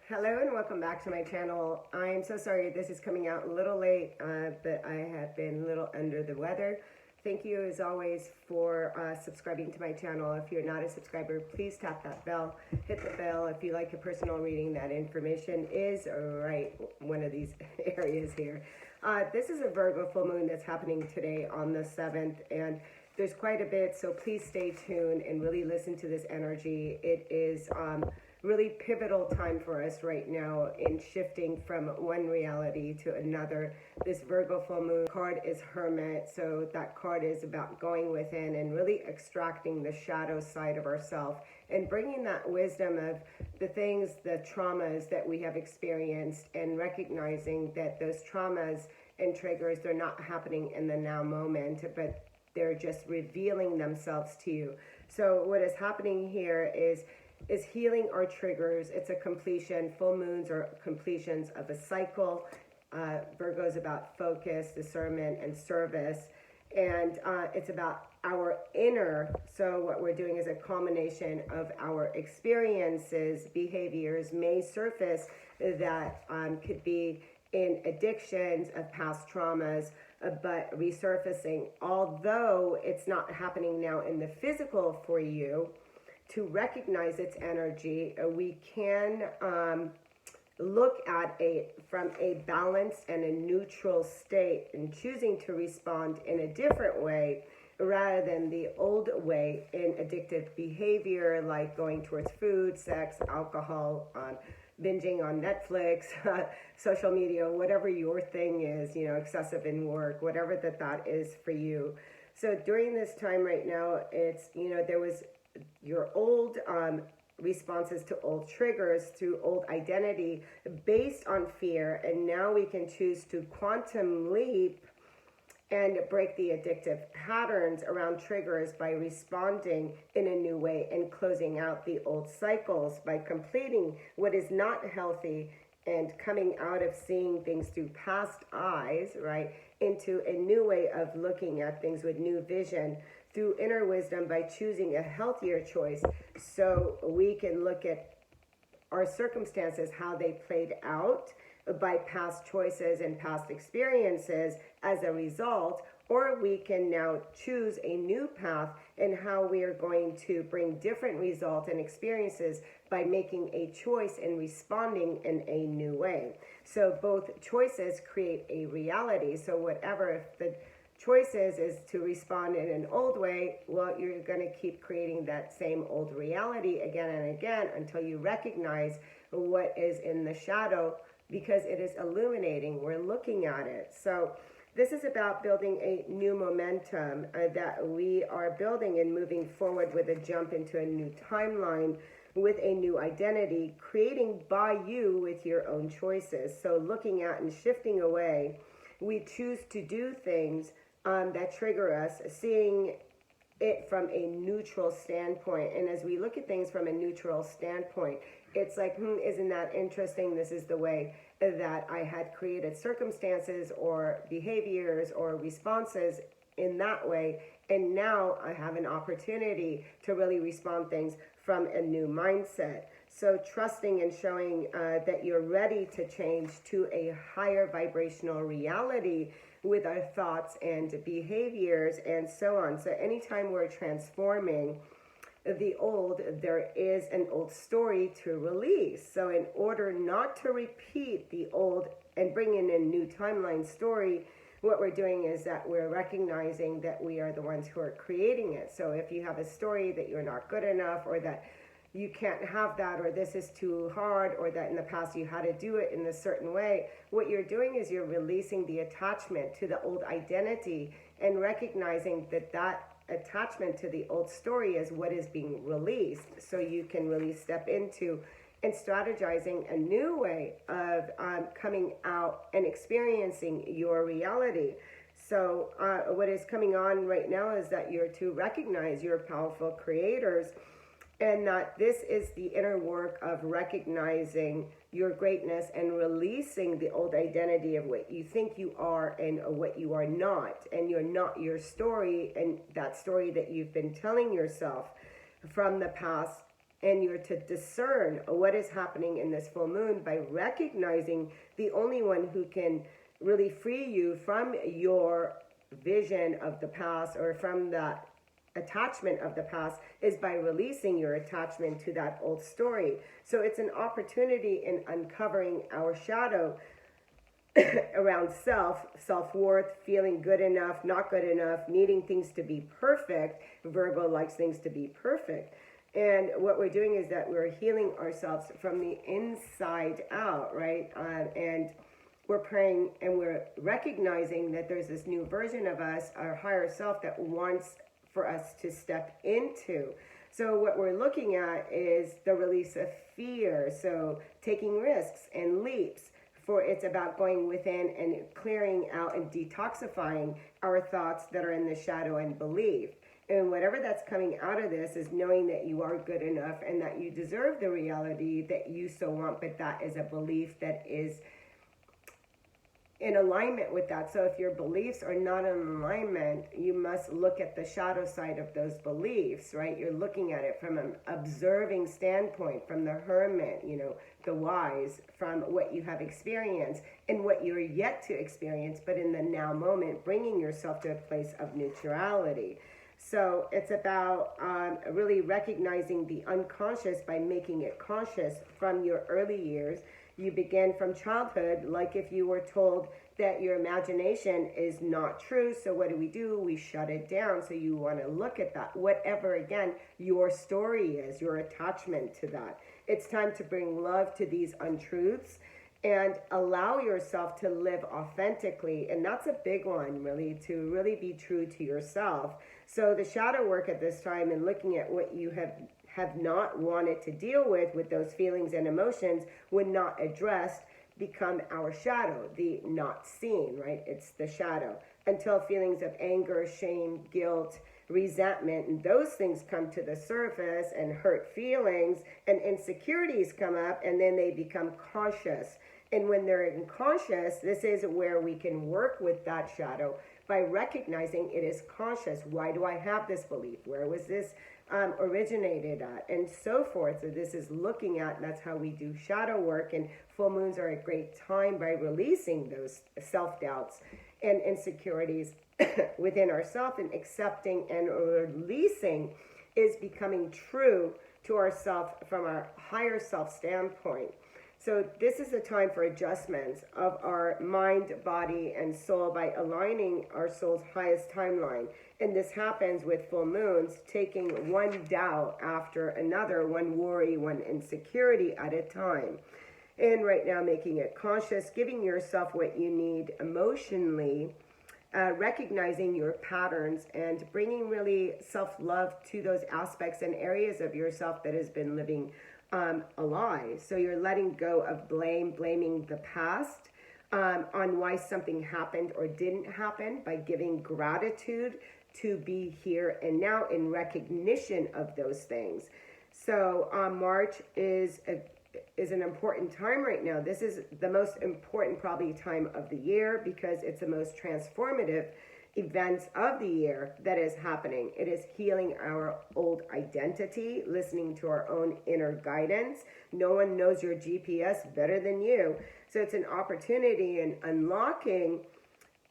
Hello and welcome back to my channel. I'm so sorry this is coming out a little late, but I have been a little under the weather. Thank you as always for subscribing to my channel. If you're not a subscriber, please tap that bell, hit the bell. If you like a personal reading, that information is right one of these areas here. This is a Virgo full moon that's happening today on the 7th, and there's quite a bit, so please stay tuned and really listen to this energy. It is really pivotal time for us right now in shifting from one reality to another. This Virgo full moon card is Hermit, so that card is about going within and really extracting the shadow side of ourselves and bringing that wisdom of the things, the traumas that we have experienced, and recognizing that those traumas and triggers, they're not happening in the now moment, but they're just revealing themselves to you. So what is happening here is healing our triggers. It's a completion. Full moons are completions of a cycle. Virgo is about focus, discernment, and service. And it's about our inner. So what we're doing is a culmination of our experiences, behaviors may surface that could be in addictions of past traumas, but resurfacing. Although it's not happening now in the physical for you, to recognize its energy, we can look at it from a balanced and a neutral state and choosing to respond in a different way rather than the old way in addictive behavior like going towards food, sex, alcohol, binging on Netflix, social media, whatever your thing is, excessive in work, whatever that is for you. So during this time right now, it's, there was your old responses to old triggers through old identity based on fear, and now we can choose to quantum leap and break the addictive patterns around triggers by responding in a new way and closing out the old cycles by completing what is not healthy and coming out of seeing things through past eyes, right, into a new way of looking at things with new vision through inner wisdom by choosing a healthier choice, so we can look at our circumstances, how they played out by past choices and past experiences as a result, or we can now choose a new path and how we are going to bring different results and experiences by making a choice and responding in a new way. So both choices create a reality. So whatever, if the choice is to respond in an old way, well, you're going to keep creating that same old reality again and again until you recognize what is in the shadow, because it is illuminating. We're looking at it. So this is about building a new momentum that we are building and moving forward with a jump into a new timeline with a new identity, creating by you with your own choices. So looking at and shifting away, we choose to do things that trigger us, seeing it from a neutral standpoint. And as we look at things from a neutral standpoint, it's like, isn't that interesting? This is the way that I had created circumstances or behaviors or responses in that way. And now I have an opportunity to really respond things from a new mindset. So trusting and showing that you're ready to change to a higher vibrational reality with our thoughts and behaviors and so on. So anytime we're transforming the old, there is an old story to release. So in order not to repeat the old and bring in a new timeline story, what we're doing is that we're recognizing that we are the ones who are creating it. So if you have a story that you're not good enough, or that you can't have that, or this is too hard, or that in the past you had to do it in a certain way, what you're doing is you're releasing the attachment to the old identity and recognizing that that attachment to the old story is what is being released, so you can really step into and strategizing a new way of coming out and experiencing your reality. So what is coming on right now is that you're to recognize you're powerful creators, and that this is the inner work of recognizing your greatness and releasing the old identity of what you think you are and what you are not. And you're not your story, and that story that you've been telling yourself from the past And you're to discern what is happening in this full moon by recognizing the only one who can really free you from your vision of the past or from that attachment of the past is by releasing your attachment to that old story. So it's an opportunity in uncovering our shadow around self-worth, feeling good enough, not good enough, needing things to be perfect. Virgo likes things to be perfect. And what we're doing is that we're healing ourselves from the inside out, right? And we're praying and we're recognizing that there's this new version of us, our higher self, that wants for us to step into. So what we're looking at is the release of fear. So taking risks and leaps. For it's about going within and clearing out and detoxifying our thoughts that are in the shadow and belief. And whatever that's coming out of this is knowing that you are good enough and that you deserve the reality that you so want, but that is a belief that is in alignment with that. So if your beliefs are not in alignment, you must look at the shadow side of those beliefs, right? You're looking at it from an observing standpoint, from the hermit, the wise, from what you have experienced and what you're yet to experience, but in the now moment, bringing yourself to a place of neutrality. So it's about really recognizing the unconscious by making it conscious from your early years. You begin from childhood, like if you were told that your imagination is not true. So what do? We shut it down. So you want to look at that. Whatever, again, your story is, your attachment to that. It's time to bring love to these untruths and allow yourself to live authentically. And that's a big one, really, to really be true to yourself. So the shadow work at this time and looking at what you have not wanted to deal with those feelings and emotions when not addressed, become our shadow, the not seen, right? It's the shadow. Until feelings of anger, shame, guilt, resentment, and those things come to the surface and hurt feelings and insecurities come up, and then they become conscious. And when they're unconscious, this is where we can work with that shadow by recognizing it is conscious. Why do I have this belief? Where was this originated at? And so forth. So this is looking at, that's how we do shadow work. And full moons are a great time by releasing those self-doubts and insecurities within ourselves, and accepting and releasing is becoming true to ourself from our higher self standpoint. So this is a time for adjustments of our mind, body, and soul by aligning our soul's highest timeline. And this happens with full moons, taking one doubt after another, one worry, one insecurity at a time. And right now making it conscious, giving yourself what you need emotionally, recognizing your patterns and bringing really self-love to those aspects and areas of yourself that has been living a lie. So you're letting go of blaming the past on why something happened or didn't happen, by giving gratitude to be here and now in recognition of those things. So March is an important time right now. This is the most important probably time of the year because it's the most transformative events of the year that is happening. It is healing our old identity, listening to our own inner guidance. No one knows your GPS better than you. So it's an opportunity in unlocking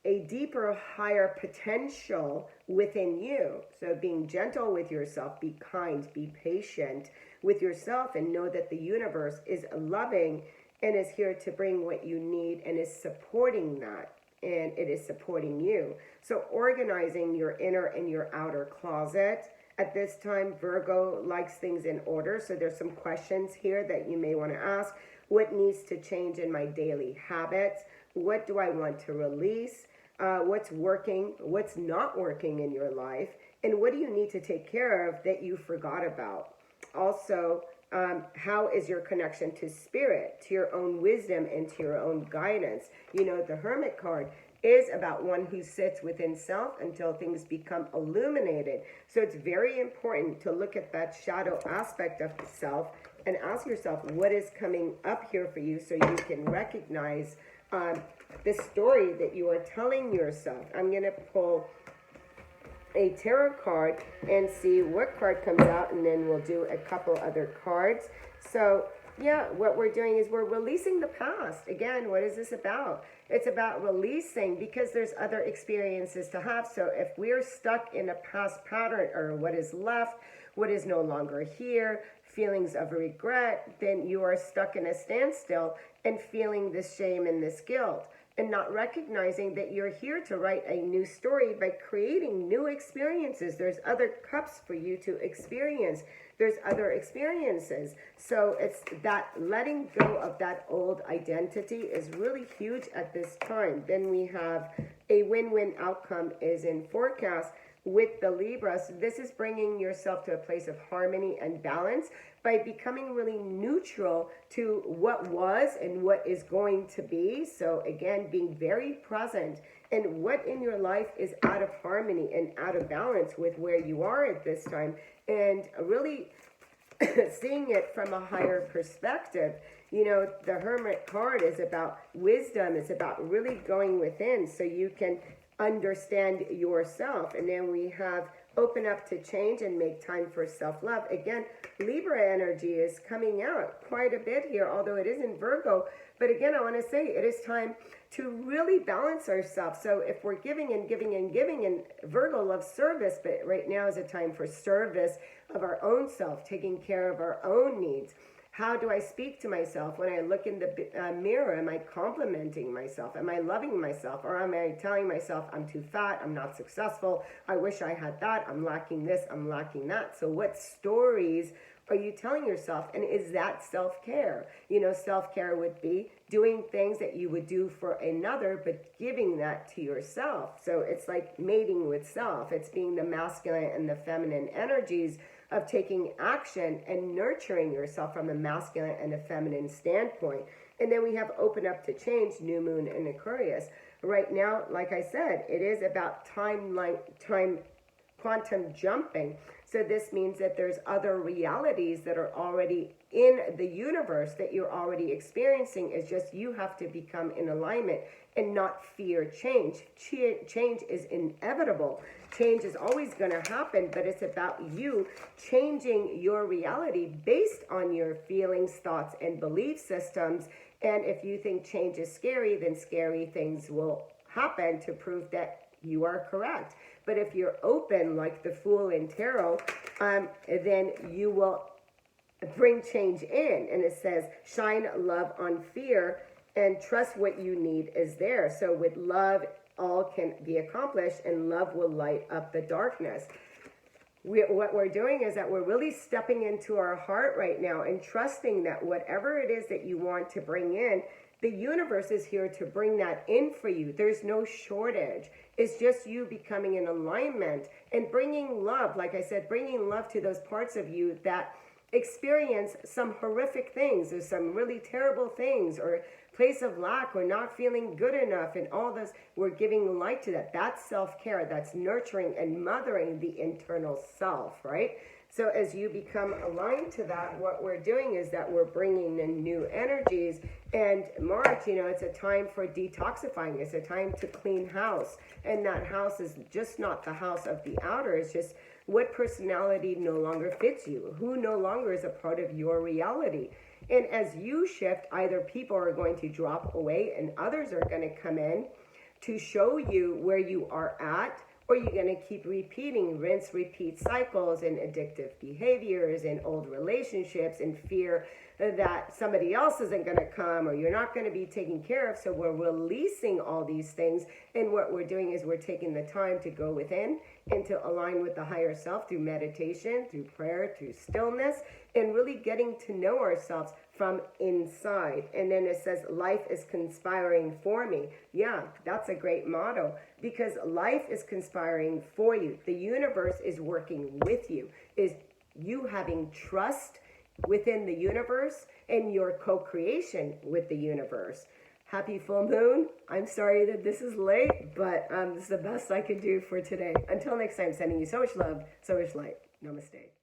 a deeper, higher potential within you. So being gentle with yourself, be kind, be patient with yourself, and know that the universe is loving and is here to bring what you need and is supporting that. And it is supporting you. So organizing your inner and your outer closet. At this time, Virgo likes things in order. So there's some questions here that you may want to ask. What needs to change in my daily habits? What do I want to release? What's working? What's not working in your life? And what do you need to take care of that you forgot about? Also, how is your connection to spirit, to your own wisdom, and to your own guidance? The Hermit card is about one who sits within self until things become illuminated. So it's very important to look at that shadow aspect of the self and ask yourself what is coming up here for you so you can recognize the story that you are telling yourself. I'm going to pull a tarot card and see what card comes out, and then we'll do a couple other cards. So yeah, what we're doing is we're releasing the past. Again, what is this about? It's about releasing, because there's other experiences to have. So if we're stuck in a past pattern, or what is left, what is no longer here, feelings of regret, then you are stuck in a standstill and feeling this shame and this guilt, and not recognizing that you're here to write a new story by creating new experiences. There's other cups for you to experience. There's other experiences. So it's that letting go of that old identity is really huge at this time. Then we have a win-win outcome is in forecast with the Libra. So this is bringing yourself to a place of harmony and balance by becoming really neutral to what was and what is going to be. So again, being very present and what in your life is out of harmony and out of balance with where you are at this time, and really seeing it from a higher perspective. You know, the Hermit card is about wisdom. It's about really going within so you can understand yourself. And then we have open up to change and make time for self-love. Again, Libra energy is coming out quite a bit here, although it is in Virgo. But again, I want to say it is time to really balance ourselves. So if we're giving and giving and giving, and Virgo loves service, but right now is a time for service of our own self, taking care of our own needs. How do I speak to myself when I look in the mirror? Am I complimenting myself? Am I loving myself? Or am I telling myself I'm too fat, I'm not successful, I wish I had that, I'm lacking this, I'm lacking that? So what stories are you telling yourself? And is that self-care? You know, self-care would be doing things that you would do for another, but giving that to yourself. So it's like mating with self. It's being the masculine and the feminine energies of taking action and nurturing yourself from a masculine and a feminine standpoint. And then we have open up to change, new moon in Aquarius. Right now, like I said, it is about time quantum jumping. So this means that there's other realities that are already in the universe that you're already experiencing. It's just you have to become in alignment and not fear change. Change is inevitable. Change is always going to happen, but it's about you changing your reality based on your feelings, thoughts, and belief systems. And if you think change is scary, then scary things will happen to prove that you are correct. But if you're open, like the Fool in Tarot, then you will bring change in. And it says, shine love on fear and trust what you need is there. So with love, all can be accomplished, and love will light up the darkness. What we're doing is that we're really stepping into our heart right now and trusting that whatever it is that you want to bring in, the universe is here to bring that in for you. There's no shortage. It's just you becoming in alignment and bringing love. Like I said, bringing love to those parts of you that experience some horrific things, or some really terrible things, or place of lack, or not feeling good enough, and all this. We're giving light to that. That's self-care. That's nurturing and mothering the internal self, right? So as you become aligned to that, what we're doing is that we're bringing in new energies. And March, you know, it's a time for detoxifying. It's a time to clean house. And that house is just not the house of the outer. It's just what personality no longer fits you, who no longer is a part of your reality. And as you shift, either people are going to drop away and others are going to come in to show you where you are at, or you're going to keep repeating rinse, repeat cycles and addictive behaviors and old relationships and fear that somebody else isn't going to come or you're not going to be taken care of. So we're releasing all these things. And what we're doing is we're taking the time to go within and to align with the higher self through meditation, through prayer, through stillness, and really getting to know ourselves from inside. And then it says, life is conspiring for me. Yeah, that's a great motto, because life is conspiring for you. The universe is working with you. Is you having trust within the universe and your co-creation with the universe. Happy full moon. I'm sorry that this is late, but this is the best I could do for today. Until next time, sending you so much love, so much light. Namaste.